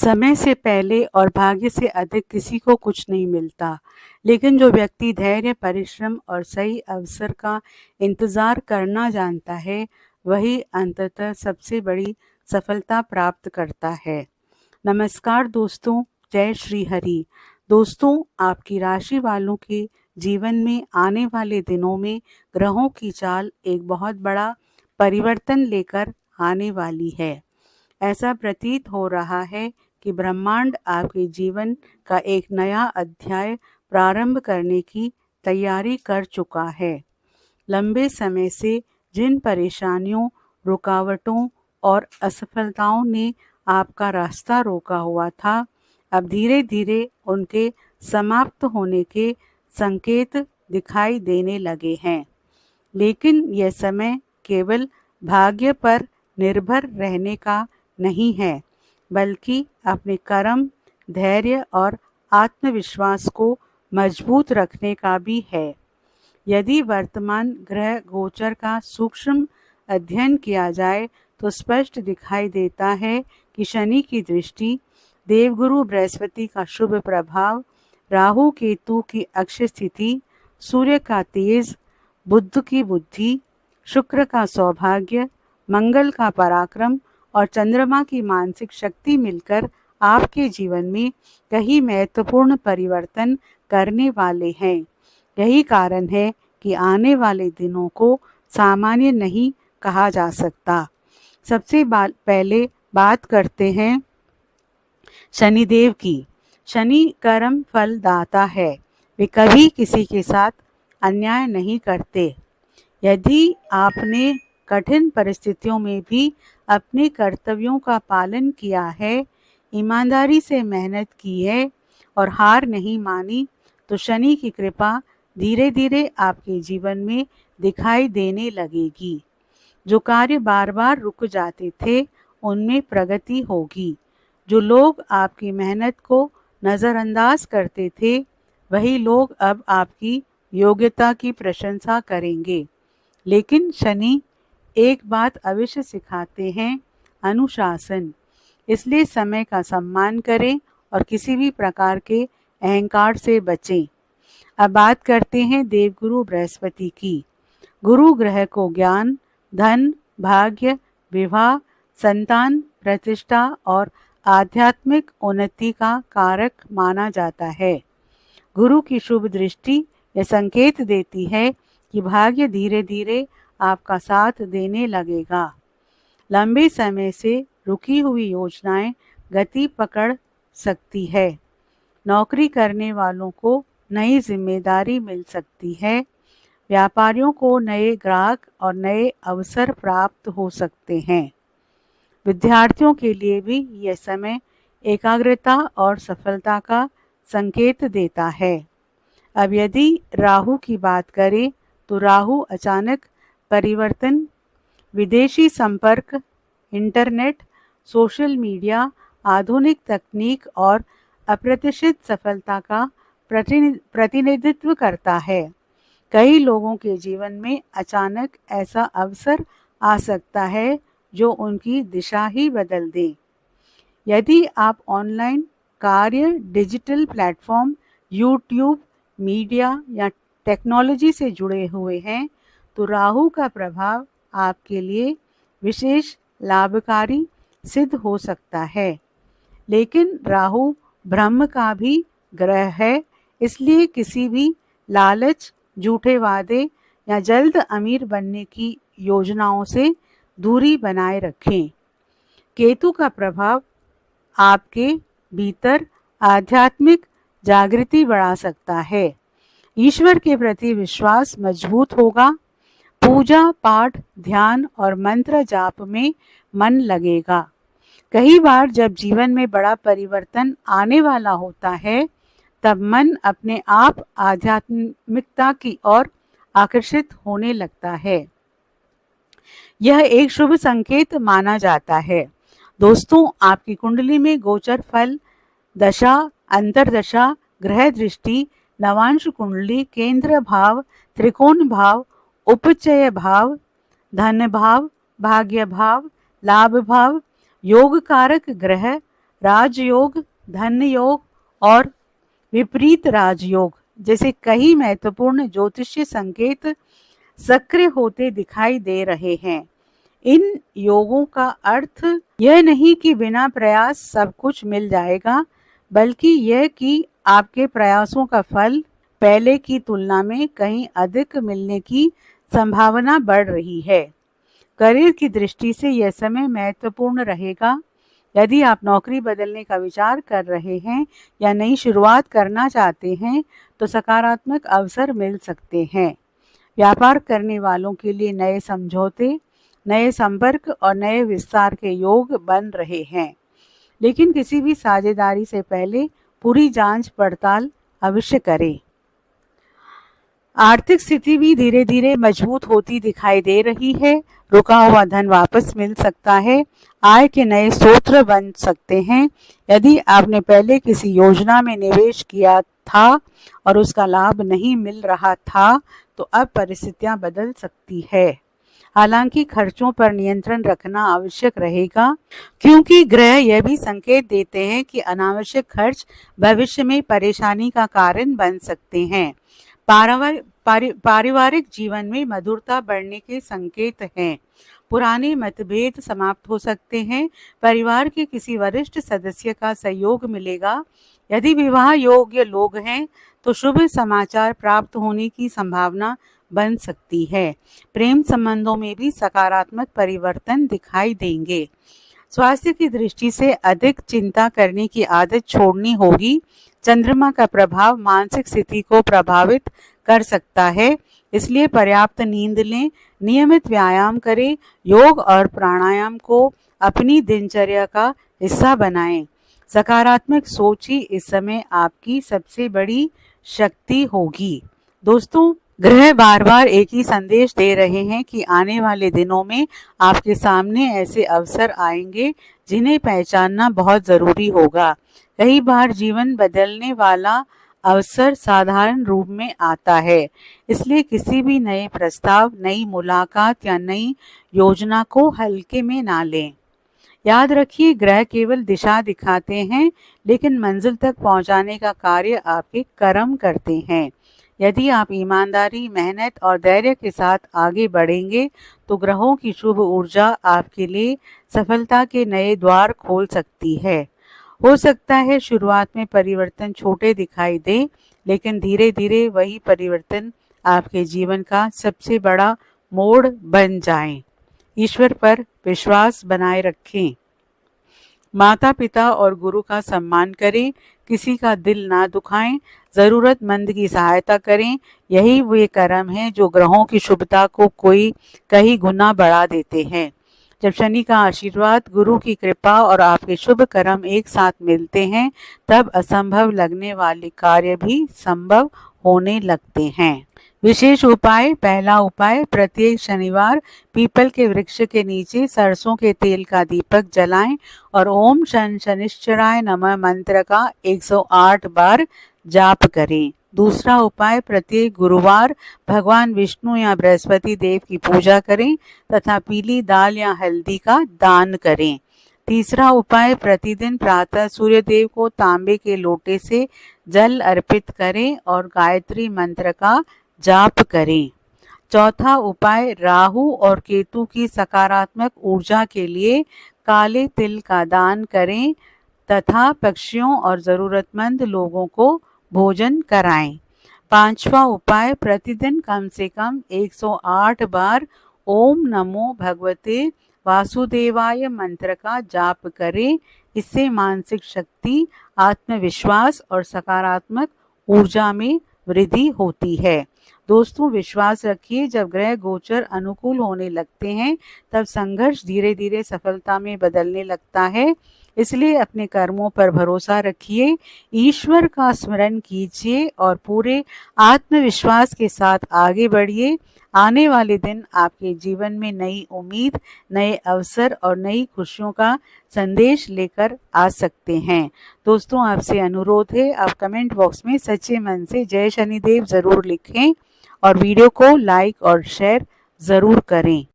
समय से पहले और भाग्य से अधिक किसी को कुछ नहीं मिलता, लेकिन जो व्यक्ति धैर्य, परिश्रम और सही अवसर का इंतज़ार करना जानता है, वही अंततः सबसे बड़ी सफलता प्राप्त करता है। नमस्कार दोस्तों, जय श्री हरि। दोस्तों, आपकी राशि वालों के जीवन में आने वाले दिनों में ग्रहों की चाल एक बहुत बड़ा परिवर्तन लेकर आने वाली है। ऐसा प्रतीत हो रहा है कि ब्रह्मांड आपके जीवन का एक नया अध्याय प्रारंभ करने की तैयारी कर चुका है। लंबे समय से जिन परेशानियों, रुकावटों और असफलताओं ने आपका रास्ता रोका हुआ था, अब धीरे-धीरे उनके समाप्त होने के संकेत दिखाई देने लगे हैं। लेकिन यह समय केवल भाग्य पर निर्भर रहने का नहीं है, बल्कि अपने कर्म, धैर्य और आत्मविश्वास को मजबूत रखने का भी है। यदि वर्तमान ग्रह गोचर का सूक्ष्म अध्ययन किया जाए तो स्पष्ट दिखाई देता है कि शनि की दृष्टि, देवगुरु बृहस्पति का शुभ प्रभाव, राहु केतु की अक्षय स्थिति, सूर्य का तेज, बुध की बुद्धि, शुक्र का सौभाग्य, मंगल का पराक्रम और चंद्रमा की मानसिक शक्ति मिलकर आपके जीवन में कई महत्वपूर्ण परिवर्तन करने वाले हैं। यही कारण है कि आने वाले दिनों को सामान्य नहीं कहा जा सकता। सबसे पहले बात करते हैं शनिदेव की। शनि कर्म फल दाता है। वे कभी किसी के साथ अन्याय नहीं करते। यदि आपने कठिन परिस्थितियों में भी अपने कर्तव्यों का पालन किया है, ईमानदारी से मेहनत की है और हार नहीं मानी, तो शनि की कृपा धीरे धीरे आपके जीवन में दिखाई देने लगेगी। जो कार्य बार बार रुक जाते थे, उनमें प्रगति होगी। जो लोग आपकी मेहनत को नज़रअंदाज करते थे, वही लोग अब आपकी योग्यता की प्रशंसा करेंगे। लेकिन शनि एक बात अवश्य सिखाते हैं, अनुशासन। इसलिए समय का सम्मान करें और किसी भी प्रकार के अहंकार से बचें। अब बात करते हैं देवगुरु बृहस्पति की। गुरु ग्रह को ज्ञान, धन, भाग्य, विवाह, संतान, प्रतिष्ठा और आध्यात्मिक उन्नति का कारक माना जाता है। गुरु की शुभ दृष्टि यह संकेत देती है कि भाग्य धीरे धीरे आपका साथ देने लगेगा। लंबे समय से रुकी हुई योजनाएं गति पकड़ सकती है। नौकरी करने वालों को नई जिम्मेदारी मिल सकती है। व्यापारियों को नए ग्राहक और नए अवसर प्राप्त हो सकते हैं। विद्यार्थियों के लिए भी यह समय एकाग्रता और सफलता का संकेत देता है। अब यदि राहु की बात करें तो राहु अचानक परिवर्तन, विदेशी संपर्क, इंटरनेट, सोशल मीडिया, आधुनिक तकनीक और अप्रत्याशित सफलता का प्रतिनिधित्व करता है। कई लोगों के जीवन में अचानक ऐसा अवसर आ सकता है जो उनकी दिशा ही बदल दे। यदि आप ऑनलाइन कार्य, डिजिटल प्लेटफॉर्म, यूट्यूब, मीडिया या टेक्नोलॉजी से जुड़े हुए हैं, तो राहु का प्रभाव आपके लिए विशेष लाभकारी सिद्ध हो सकता है। लेकिन राहु ब्रह्म का भी ग्रह है, इसलिए किसी भी लालच, झूठे वादे या जल्द अमीर बनने की योजनाओं से दूरी बनाए रखें। केतु का प्रभाव आपके भीतर आध्यात्मिक जागृति बढ़ा सकता है। ईश्वर के प्रति विश्वास मजबूत होगा। पूजा पाठ, ध्यान और मंत्र जाप में मन लगेगा। कई बार जब जीवन में बड़ा परिवर्तन आने वाला होता है, तब मन अपने आप आध्यात्मिकता की ओर आकर्षित होने लगता है। यह एक शुभ संकेत माना जाता है। दोस्तों, आपकी कुंडली में गोचर फल, दशा, अंतरदशा, ग्रह दृष्टि, नवांश कुंडली, केंद्र भाव, त्रिकोण भाव, उपचय भाव, धन भाव, भाग्य भाव, लाभ भाव, योग कारक ग्रह, राजयोग, धन योग और विपरीत राजयोग जैसे कई महत्वपूर्ण ज्योतिषीय संकेत सक्रिय होते दिखाई दे रहे हैं। इन योगों का अर्थ यह नहीं कि बिना प्रयास सब कुछ मिल जाएगा, बल्कि यह कि आपके प्रयासों का फल पहले की तुलना में कहीं अधिक मिलने की संभावना बढ़ रही है। करियर की दृष्टि से यह समय महत्वपूर्ण रहेगा। यदि आप नौकरी बदलने का विचार कर रहे हैं या नई शुरुआत करना चाहते हैं तो सकारात्मक अवसर मिल सकते हैं। व्यापार करने वालों के लिए नए समझौते, नए संपर्क और नए विस्तार के योग बन रहे हैं, लेकिन किसी भी साझेदारी से पहले पूरी जांच पड़ताल अवश्य करें। आर्थिक स्थिति भी धीरे धीरे मजबूत होती दिखाई दे रही है। रुका हुआ धन वापस मिल सकता है, आय के नए स्रोत बन सकते हैं। यदि आपने पहले किसी योजना में निवेश किया था और उसका लाभ नहीं मिल रहा था तो अब परिस्थितियां बदल सकती है। हालांकि खर्चों पर नियंत्रण रखना आवश्यक रहेगा, क्योंकि ग्रह यह भी संकेत देते हैं कि अनावश्यक खर्च भविष्य में परेशानी का कारण बन सकते हैं। पारिवारिक जीवन में मधुरता बढ़ने के संकेत हैं। पुराने मतभेद समाप्त हो सकते हैं। परिवार के किसी वरिष्ठ सदस्य का सहयोग मिलेगा। यदि विवाह योग्य लोग हैं तो शुभ समाचार प्राप्त होने की संभावना बन सकती है। प्रेम संबंधों में भी सकारात्मक परिवर्तन दिखाई देंगे। स्वास्थ्य की दृष्टि से अधिक चिंता करने की आदत छोड़नी होगी। चंद्रमा का प्रभाव मानसिक स्थिति को प्रभावित कर सकता है, इसलिए पर्याप्त नींद लें, नियमित व्यायाम करें, योग और प्राणायाम को अपनी दिनचर्या का हिस्सा बनाएं। सकारात्मक सोच ही इस समय आपकी सबसे बड़ी शक्ति होगी। दोस्तों, ग्रह बार बार एक ही संदेश दे रहे हैं कि आने वाले दिनों में आपके सामने ऐसे अवसर आएंगे जिन्हें पहचानना बहुत जरूरी होगा। कई बार जीवन बदलने वाला अवसर साधारण रूप में आता है, इसलिए किसी भी नए प्रस्ताव, नई मुलाकात या नई योजना को हल्के में ना लें। याद रखिए, ग्रह केवल दिशा दिखाते हैं, लेकिन मंजिल तक पहुंचाने का कार्य आपके कर्म करते हैं। यदि आप ईमानदारी, मेहनत और धैर्य के साथ आगे बढ़ेंगे तो ग्रहों की शुभ ऊर्जा आपके लिए सफलता के नए द्वार खोल सकती है। हो सकता है शुरुआत में परिवर्तन छोटे दिखाई दे, लेकिन धीरे धीरे वही परिवर्तन आपके जीवन का सबसे बड़ा मोड़ बन जाए। ईश्वर पर विश्वास बनाए रखें। माता पिता और गुरु का सम्मान करें, किसी का दिल ना दुखाएं, जरूरतमंद की सहायता करें। यही वे कर्म हैं जो ग्रहों की शुभता को कई गुना बढ़ा देते हैं। जब शनि का आशीर्वाद, गुरु की कृपा और आपके शुभ कर्म एक साथ मिलते हैं, तब असंभव लगने वाले कार्य भी संभव होने लगते हैं। विशेष उपाय। पहला उपाय, प्रत्येक शनिवार पीपल के वृक्ष के नीचे सरसों के तेल का दीपक जलाएं और ओम शन शनिश्चराय नमः मंत्र का 108 बार जाप करें। दूसरा उपाय, प्रत्येक गुरुवार भगवान विष्णु या बृहस्पति देव की पूजा करें तथा पीली दाल या हल्दी का दान करें। तीसरा उपाय, प्रतिदिन प्रातः सूर्य देव को तांबे के लोटे से जल अर्पित करें और गायत्री मंत्र का जाप करें। चौथा उपाय, राहु और केतु की सकारात्मक ऊर्जा के लिए काले तिल का दान करें तथा पक्षियों और जरूरतमंद लोगों को भोजन कराएं। पांचवा उपाय, प्रतिदिन कम से कम 108 बार ओम नमो भगवते वासुदेवाय मंत्र का जाप करें। इससे मानसिक शक्ति, आत्मविश्वास और सकारात्मक ऊर्जा में वृद्धि होती है। दोस्तों, विश्वास रखिए, जब ग्रह गोचर अनुकूल होने लगते हैं तब संघर्ष धीरे धीरे सफलता में बदलने लगता है। इसलिए अपने कर्मों पर भरोसा रखिए, ईश्वर का स्मरण कीजिए और पूरे आत्मविश्वास के साथ आगे बढ़िए। आने वाले दिन आपके जीवन में नई उम्मीद, नए अवसर और नई खुशियों का संदेश लेकर आ सकते हैं। दोस्तों, आपसे अनुरोध है, आप कमेंट बॉक्स में सच्चे मन से जय शनिदेव जरूर लिखें और वीडियो को लाइक और शेयर जरूर करें।